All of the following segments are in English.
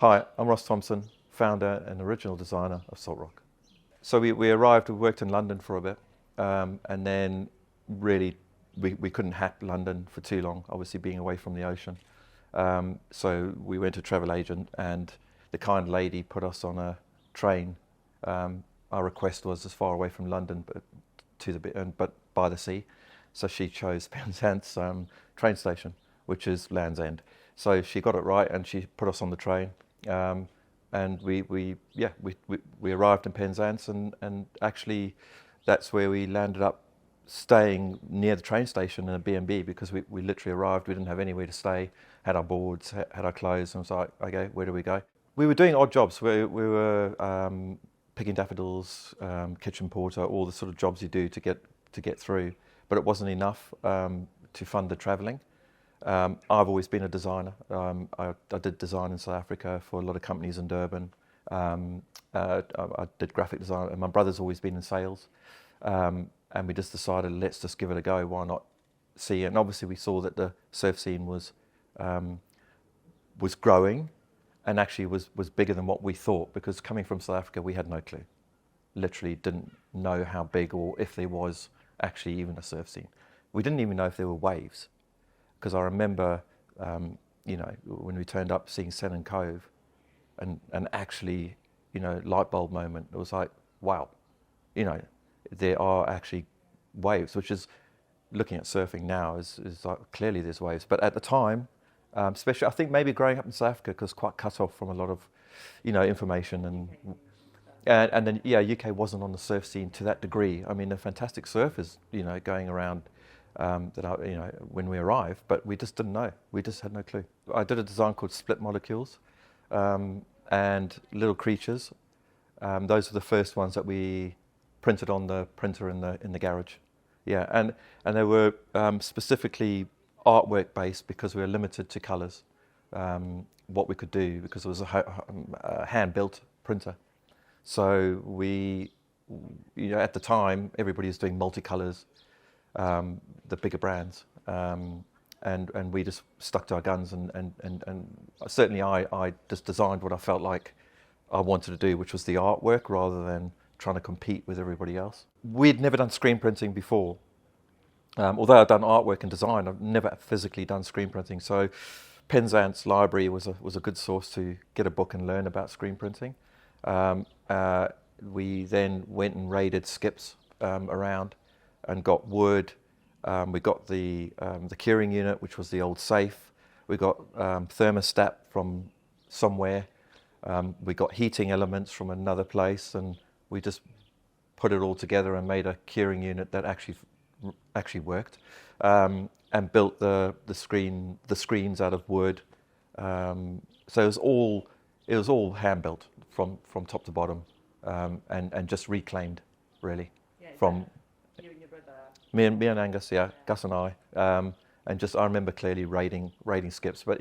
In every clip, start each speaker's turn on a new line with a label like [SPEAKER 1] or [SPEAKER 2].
[SPEAKER 1] Hi, I'm Ross Thomson, founder and original designer of Saltrock. So we arrived, we worked in London for a bit, and then really we couldn't hack London for too long, obviously being away from the ocean. So we went to a travel agent, and the kind lady put us on a train. Our request was as far away from London, but by the sea. So she chose Penzance train station, which is Land's End. So she got it right, and she put us on the train. And we arrived in Penzance, and actually that's where we landed up staying near the train station in a B&B, because we literally arrived, we didn't have anywhere to stay, had our boards, had our clothes, and was like, okay, where do we go? We were doing odd jobs. We were picking daffodils, kitchen porter, all the sort of jobs you do to get through, but it wasn't enough to fund the travelling. I've always been a designer. I did design in South Africa for a lot of companies in Durban. I did graphic design, and my brother's always been in sales. And we just decided, let's just give it a go. Why not see? And obviously, we saw that the surf scene was growing, and actually was bigger than what we thought. Because coming from South Africa, we had no clue. Literally didn't know how big, or if there was actually even a surf scene. We didn't even know if there were waves. Because I remember, when we turned up seeing Sennin Cove, and actually, light bulb moment. It was like, wow, there are actually waves, which is, looking at surfing now, is like, clearly there's waves. But at the time, especially, I think maybe growing up in South Africa, because quite cut off from a lot of, information, and then UK wasn't on the surf scene to that degree. I mean, the fantastic surfers, going around. When we arrived, but we just didn't know. We just had no clue. I did a design called Split Molecules, and Little Creatures. Those were the first ones that we printed on the printer in the garage. Yeah, and they were specifically artwork based, because we were limited to colours, what we could do, because it was a hand built printer. So we, at the time, everybody was doing multicolours. The bigger brands, and we just stuck to our guns, and certainly I just designed what I felt like I wanted to do, which was the artwork, rather than trying to compete with everybody else. We'd never done screen printing before. Although I'd done artwork and design, I've never physically done screen printing. So Penzance Library was a good source to get a book and learn about screen printing. We then went and raided skips around, and got wood. We got the curing unit, which was the old safe. We got thermostat from somewhere. We got heating elements from another place, and we just put it all together and made a curing unit that actually worked. And built the screens out of wood. So it was all hand built from top to bottom, and just reclaimed, really, from. Me and Angus, yeah, Gus and I, and just I remember clearly raiding skips. But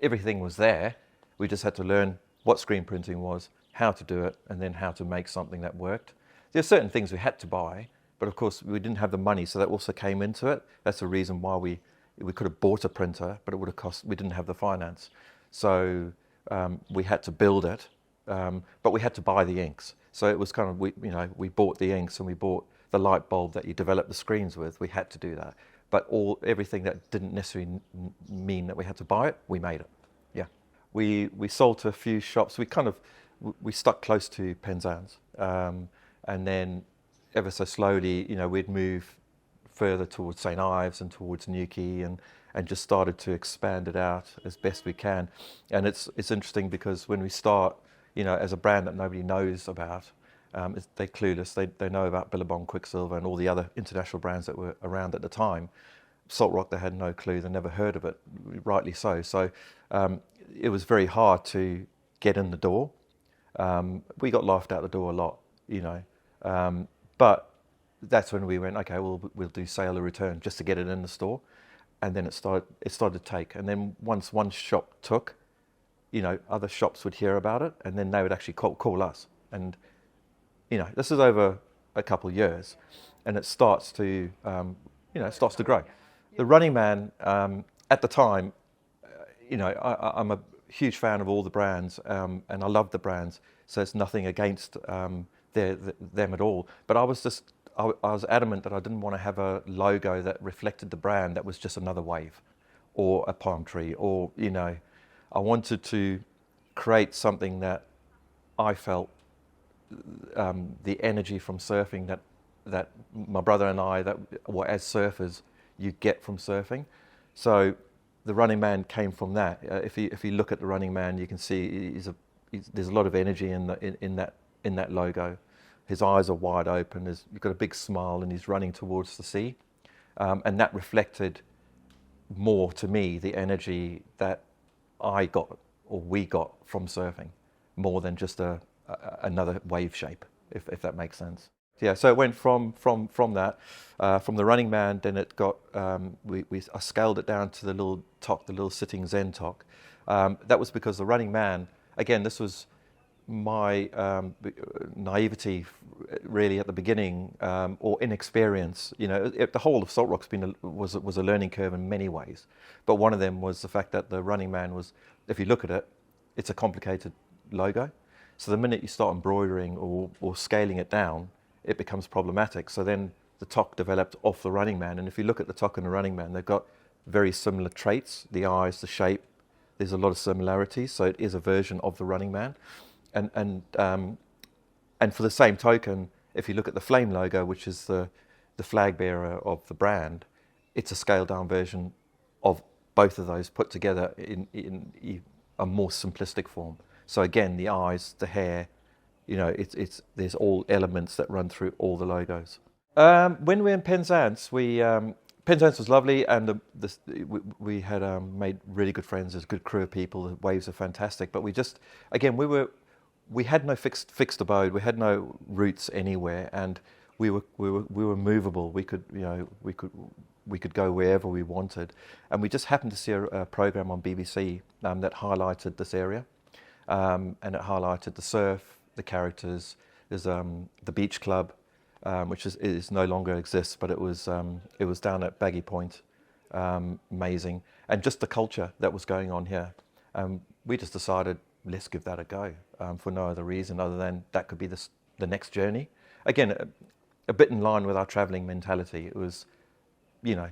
[SPEAKER 1] everything was there. We just had to learn what screen printing was, how to do it, and then how to make something that worked. There are certain things we had to buy, but of course we didn't have the money, so that also came into it. That's the reason why we could have bought a printer, but it would have cost. We didn't have the finance, so we had to build it, but we had to buy the inks. So it was kind of we bought the inks, and we bought the light bulb that you develop the screens with. We had to do that, but everything that didn't necessarily mean that we had to buy it, we made it. Yeah, we sold to a few shops. We stuck close to Penzance, and then ever so slowly, we'd move further towards St Ives and towards Newquay, and just started to expand it out as best we can. And it's interesting, because when we start, as a brand that nobody knows about. They're clueless. They know about Billabong, Quicksilver, and all the other international brands that were around at the time. Saltrock, they had no clue. They never heard of it, rightly so. So it was very hard to get in the door. We got laughed out the door a lot, but that's when we went, okay, we'll do sale or return, just to get it in the store. And then it started to take. And then once one shop took, other shops would hear about it, and then they would actually call us. And this is over a couple of years, and it starts to grow. The Running Man, at the time, I'm a huge fan of all the brands, and I love the brands, so it's nothing against them at all. But I was adamant that I didn't want to have a logo that reflected the brand that was just another wave or a palm tree, or, you know, I wanted to create something that I felt the energy from surfing that my brother and I, that well, as surfers, you get from surfing. So the Running Man came from that. If you look at the Running Man, you can see there's a lot of energy in that logo. His eyes are wide open. He's got a big smile, and he's running towards the sea, and that reflected more to me the energy that I got, or we got, from surfing, more than just another wave shape, if that makes sense. Yeah, so it went from that, from the Running Man. Then it got I scaled it down to the little tock, the little sitting Zen tock. That was because the Running Man, again, this was my naivety really at the beginning, or inexperience. You know, the whole of Saltrock's was a learning curve in many ways, but one of them was the fact that the Running Man was, if you look at it, it's a complicated logo. So the minute you start embroidering or scaling it down, it becomes problematic. So then the tock developed off the Running Man, and if you look at the tock and the Running Man, they've got very similar traits: the eyes, the shape. There's a lot of similarities, so it is a version of the Running Man. And for the same token, if you look at the Flame logo, which is the flag bearer of the brand, it's a scaled down version of both of those put together in a more simplistic form. So again, the eyes, the hair, you know, there's all elements that run through all the logos. When we were in Penzance, Penzance was lovely, and we had made really good friends. There's a good crew of people. The waves are fantastic, but we had no fixed abode. We had no roots anywhere, and we were movable. We could go wherever we wanted, and we just happened to see a program on BBC that highlighted this area, and it highlighted the surf, the characters. There's the beach club, which is no longer exists, but it was down at Baggy Point, amazing, and just the culture that was going on here. We just decided, let's give that a go, for no other reason other than that could be the next journey. Again, a bit in line with our travelling mentality. It was, you know,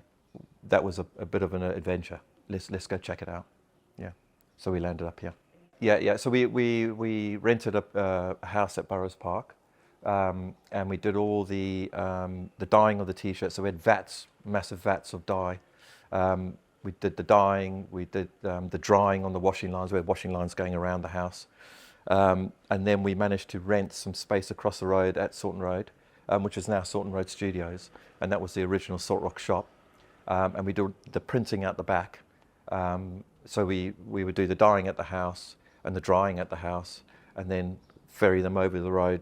[SPEAKER 1] that was a bit of an adventure. Let's go check it out. Yeah, so we landed up here. Yeah. So we rented a house at Burrows Park, and we did all the dyeing of the t-shirts. So we had vats, massive vats of dye. We did the dyeing, we did the drying on the washing lines. We had washing lines going around the house. And then we managed to rent some space across the road at Salton Road, which is now Salton Road Studios. And that was the original Saltrock shop. And we did the printing out the back. So we would do the dyeing at the house and the drying at the house, and then ferry them over the road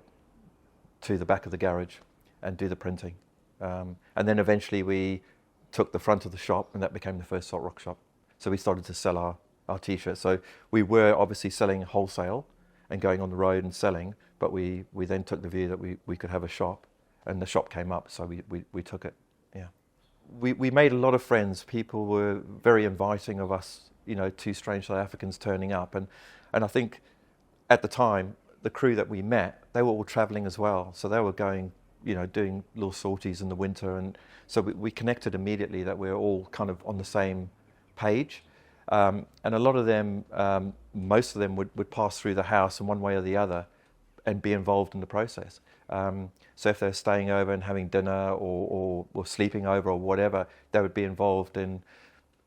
[SPEAKER 1] to the back of the garage and do the printing. And then eventually we took the front of the shop, and that became the first Saltrock shop. So we started to sell our t-shirts. So we were obviously selling wholesale and going on the road and selling, but we then took the view that we could have a shop, and the shop came up, so we took it. Yeah. We made a lot of friends. People were very inviting of us, you know, two strange South Africans turning up, and I think at the time the crew that we met, they were all travelling as well, so they were going, you know, doing little sorties in the winter, and so we connected immediately that we're all kind of on the same page. And a lot of them, most of them would pass through the house in one way or the other and be involved in the process. So if they're staying over and having dinner or sleeping over or whatever, they would be involved in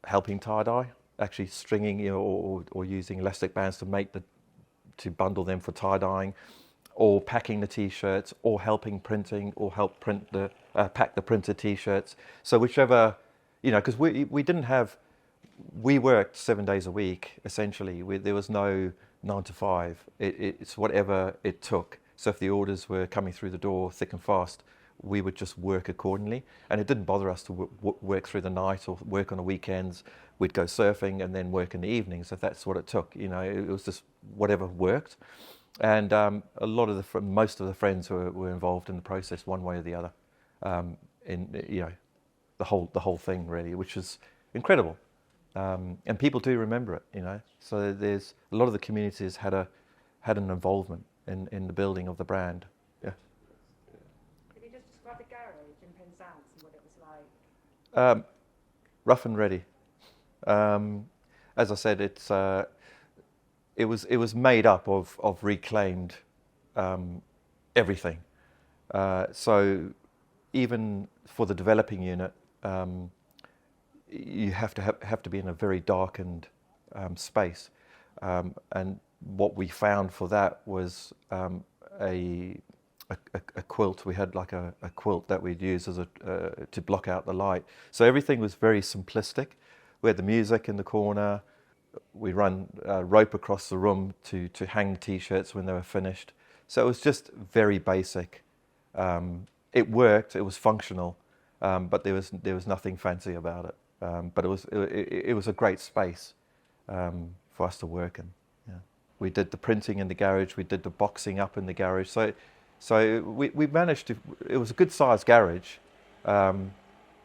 [SPEAKER 1] helping tie-dye, actually stringing, you know, or using elastic bands to bundle them for tie-dyeing, or packing the t-shirts, or helping printing, or help pack the printed t-shirts. So whichever, you know, because we worked 7 days a week, essentially. There was no 9 to 5. It's whatever it took. So if the orders were coming through the door thick and fast, we would just work accordingly. And it didn't bother us to work through the night or work on the weekends. We'd go surfing and then work in the evenings, if that's what it took. You know, it was just whatever worked. And most of the friends were involved in the process one way or the other, in, you know, the whole thing really, which is incredible. And people do remember it, you know. So there's a lot of the communities had an involvement in the building of the brand. Yeah.
[SPEAKER 2] Could you just describe the garage in Penzance and what it was like?
[SPEAKER 1] Rough and ready. As I said, it was made up of reclaimed everything. So even for the developing unit, you have to be in a very darkened space, and what we found for that was a quilt. We had like a quilt that we'd use as to block out the light. So everything was very simplistic. We had the music in the corner. We run rope across the room to hang T-shirts when they were finished. So it was just very basic. It worked. It was functional, but there was nothing fancy about it. But it was a great space for us to work in. Yeah. We did the printing in the garage. We did the boxing up in the garage. So we managed to. It was a good sized garage, and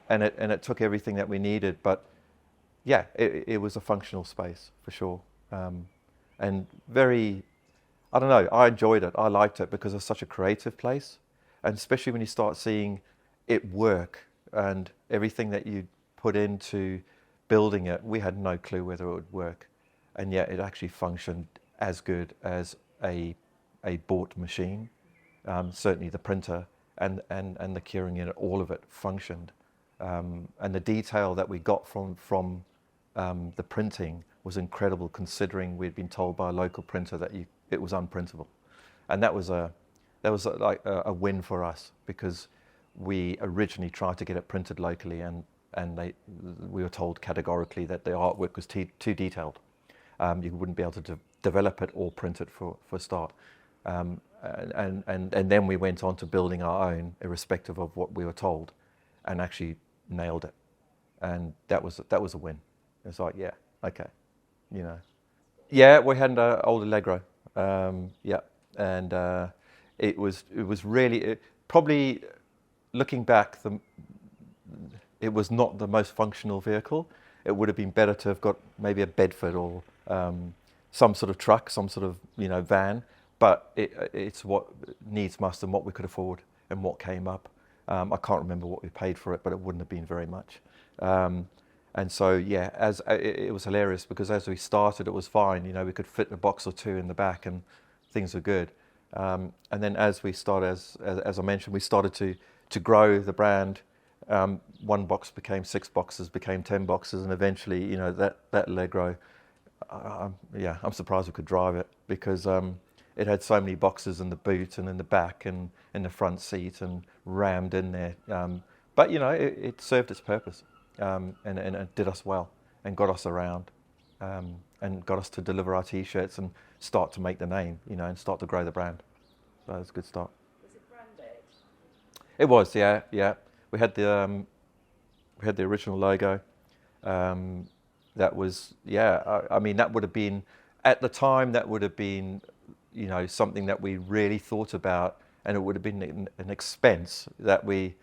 [SPEAKER 1] it took everything that we needed. But yeah, it was a functional space for sure, and very. I don't know. I enjoyed it. I liked it because it's such a creative place, and especially when you start seeing it work and everything that you put into building it. We had no clue whether it would work, and yet it actually functioned as good as a bought machine. Certainly the printer and the curing unit, all of it functioned, and the detail that we got from the printing was incredible, considering we'd been told by a local printer that it was unprintable, and that was like a win for us, because we originally tried to get it printed locally, and we were told categorically that the artwork was too detailed. You wouldn't be able to develop it or print it for a start. And then we went on to building our own, irrespective of what we were told, and actually nailed it. And that was a win. It's like, yeah, okay, you know. Yeah, we had an old Allegro. Yeah, and it was really probably, looking back, it was not the most functional vehicle. It would have been better to have got maybe a Bedford or some sort of truck, some sort of van. But it's what needs must and what we could afford and what came up. I can't remember what we paid for it, but it wouldn't have been very much. And so yeah, it was hilarious, because as we started, it was fine. We could fit a box or two in the back, and things were good. And then as we started, as I mentioned, we started to grow the brand. One box became 6 boxes, became 10 boxes, and eventually, that Allegro, yeah, I'm surprised we could drive it, because it had so many boxes in the boot and in the back and in the front seat and rammed in there. But it served its purpose, and it did us well and got us around, and got us to deliver our T-shirts and start to make the name, and start to grow the brand. So it was a good start.
[SPEAKER 2] Was it branded?
[SPEAKER 1] It was, yeah. We had the original logo. That was, yeah. I mean, that would have been, at the time, that would have been, something that we really thought about, and it would have been an expense that we,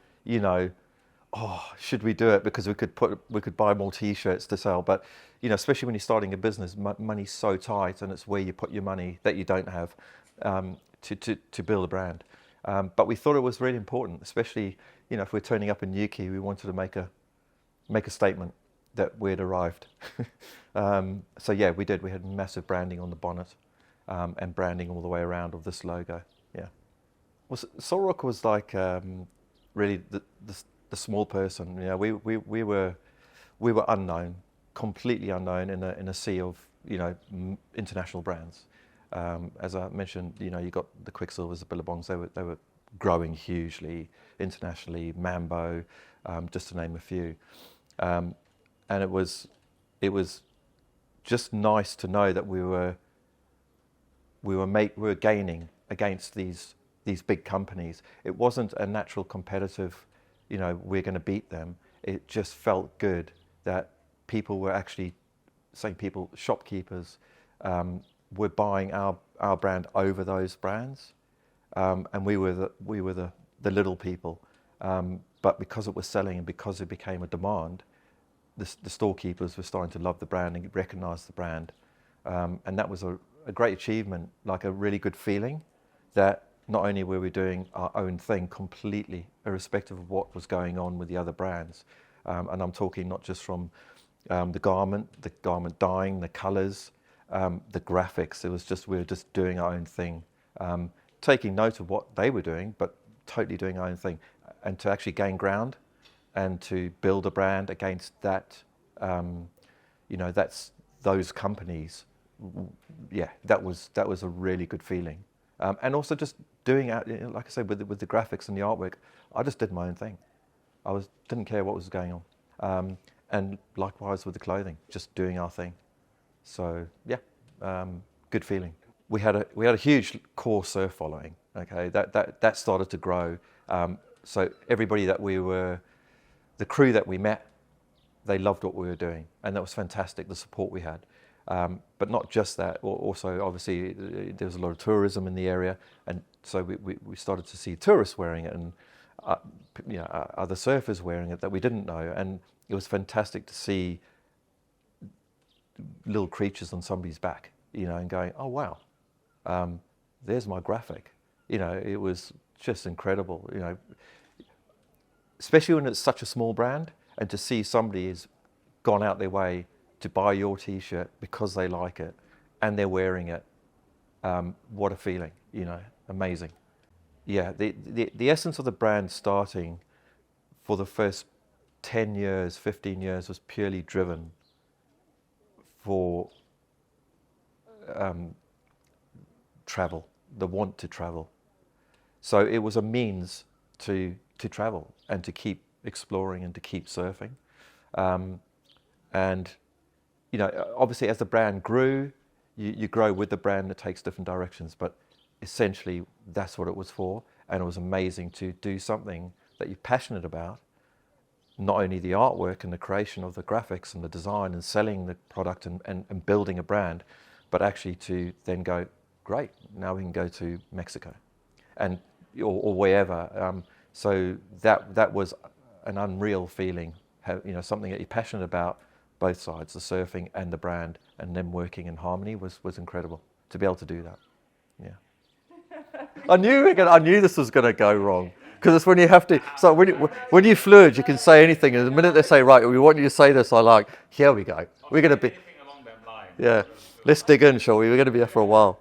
[SPEAKER 1] should we do it, because we could buy more T-shirts to sell. But especially when you're starting a business, money's so tight, and it's where you put your money that you don't have, to build a brand. But we thought it was really important, especially if we're turning up in Newquay, we wanted to make a statement that we'd arrived. So yeah, we did. We had massive branding on the bonnet, and branding all the way around of this logo. Yeah. Well, Saltrock was like really the small person. We were unknown, completely unknown in a sea of international brands. As I mentioned, you got the Quicksilvers, the Billabongs. They were growing hugely internationally. Mambo, just to name a few. And it was just nice to know that we were gaining against these big companies. It wasn't a natural competitive, we're going to beat them. It just felt good that people were actually shopkeepers, were buying our brand over those brands, and we were the little people. But because it was selling and because it became a demand, the storekeepers were starting to love the brand and recognise the brand, and that was a great achievement, like a really good feeling that not only were we doing our own thing completely, irrespective of what was going on with the other brands, and I'm talking not just from the garment dyeing, the colours, the graphics. It was just we were just doing our own thing, taking note of what they were doing, but totally doing our own thing, and to actually gain ground and to build a brand against that, that's those companies. Yeah, that was a really good feeling, and also just doing out, like I said, with the graphics and the artwork. I just did my own thing. Didn't care what was going on, and likewise with the clothing, just doing our thing. So yeah, good feeling. We had a huge core surf following. Okay, that started to grow. So everybody the crew that we met, they loved what we were doing, and that was fantastic. The support we had, but not just that. Also, obviously, there was a lot of tourism in the area, and so we started to see tourists wearing it, and other surfers wearing it that we didn't know, and it was fantastic to see little creatures on somebody's back, and going, oh wow, there's my graphic. It was just incredible, especially when it's such a small brand, and to see somebody has gone out their way to buy your t-shirt because they like it and they're wearing it. What a feeling, amazing. Yeah, the essence of the brand starting for the first 10 years, 15 years was purely driven for travel, the want to travel. So it was a means to travel and to keep exploring and to keep surfing. And obviously as the brand grew, you grow with the brand. It takes different directions, but essentially that's what it was for. And it was amazing to do something that you're passionate about, not only the artwork and the creation of the graphics and the design and selling the product and building a brand, but actually to then go, great, now we can go to Mexico or wherever. So that was an unreal feeling, something that you're passionate about, both sides, the surfing and the brand, and them working in harmony was incredible to be able to do that. Yeah. I knew this was going to go wrong, because it's when you have to. So when you fluid, you can say anything, and the minute they say, right, we want you to say this, I like, here we go. We're going to be. Yeah. Let's dig in, shall we? We're going to be here for a while.